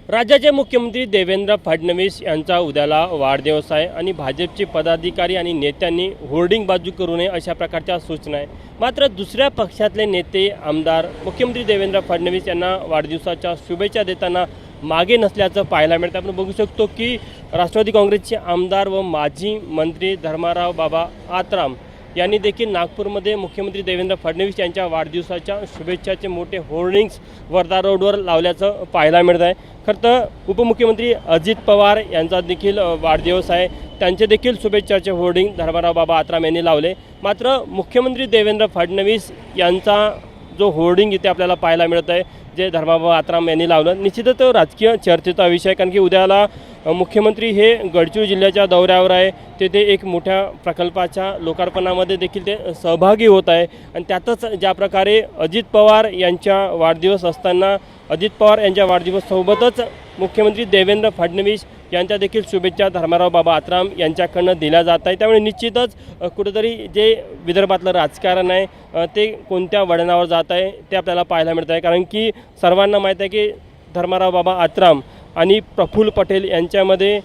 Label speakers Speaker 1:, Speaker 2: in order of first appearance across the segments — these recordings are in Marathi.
Speaker 1: राज्याचे मुख्यमंत्री देवेंद्र फडणवीस यांचा उद्याला वाढदिवस आहे आणि भाजपचे पदाधिकारी आणि नेत्यांनी होर्डिंग बाजू करू नये अशा प्रकारच्या सूचना आहे। मात्र दुसऱ्या पक्षातले नेते आमदार मुख्यमंत्री देवेंद्र फडणवीस यांना वाढदिवसाच्या शुभेच्छा देताना मागे नसल्याचं पाहायला मिळतं। आपण बघू शकतो की राष्ट्रवादी काँग्रेसचे आमदार व माजी मंत्री धर्माराव बाबा आत्राम यांनी देखील नागपूरमध्ये मुख्यमंत्री देवेंद्र फडणवीस यांच्या वाढदिवसाच्या शुभेच्छाचे मोठे होर्डिंग्स वर्धा रोडवर लावल्याचं पाहायला मिळत आहे। खरं तर उपमुख्यमंत्री अजित पवार यांचा देखील वाढदिवस आहे, त्यांचे देखील शुभेच्छाचे होर्डिंग धर्माराव बाबा आत्राम यांनी लावले। मात्र मुख्यमंत्री देवेंद्र फडणवीस यांचा जो होर्डिंग इथे आपल्याला पाहायला मिळत आहे जे धर्माबाबा आत्राम यांनी लावलं, निश्चितच तो राजकीय चर्चेचा विषय आहे। कारण की उद्याला मुख्यमंत्री हे गडचिरोली जिल्ह्याच्या दौऱ्यावर आहे, तेथे एक मोठ्या प्रकल्पाच्या लोकार्पणामध्ये देखील ते सहभागी होत आहे आणि त्यातच ज्या प्रकारे अजित पवार यांच्या वाढदिवस असताना अजित पवार यांच्या वाढदिवसासोबतच मुख्यमंत्री देवेंद्र फडणवीस यांच्या देखील शुभेच्छा धर्माराव बाबा आत्राम यांच्याकडनं दिल्या जात आहे। त्यामुळे निश्चितच कुठेतरी जे विदर्भातलं राजकारण आहे ते कोणत्या वळणावर जात आहे ते आपल्याला पाहायला मिळत आहे। कारण की सर्वांना माहीत आहे की धर्माराव बाबा आत्राम आणि प्रफुल्ल पटेल यांच्यामध्ये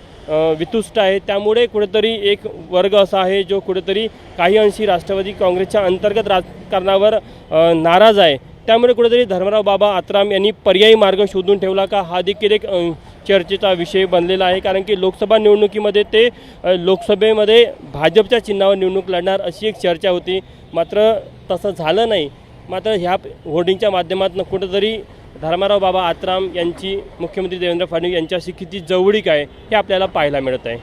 Speaker 1: वितुष्ट आहे। त्यामुळे कुठेतरी एक वर्ग असा आहे जो कुठेतरी काही अंशी राष्ट्रवादी काँग्रेसच्या अंतर्गत राजकारणावर नाराज आहे। त्यामुळे कुठेतरी धर्माराव बाबा आत्राम यांनी पर्यायी मार्ग शोधून ठेवला का हा देखील एक चर्चेचा विषय बनलेला आहे। कारण की लोकसभा निवडणुकीमध्ये ते लोकसभेमध्ये भाजपच्या चिन्हावर निवडणूक लढणार अशी एक चर्चा होती, मात्र तसं झालं नाही। मात्र ह्या होर्डिंगच्या माध्यमातून कुठेतरी धर्माराव बाबा आत्राम यांची मुख्यमंत्री देवेंद्र फडणवीस यांच्याशी किती जवळीक आहे हे आपल्याला पाहायला मिळत आहे।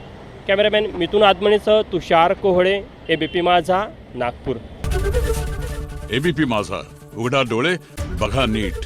Speaker 1: कॅमेरामॅन मिथुन आत्मनेसह तुषार कोहळे, एबीपी माझा, नागपूर।
Speaker 2: एबीपी माझा, उघडा डोळे बघा नीट।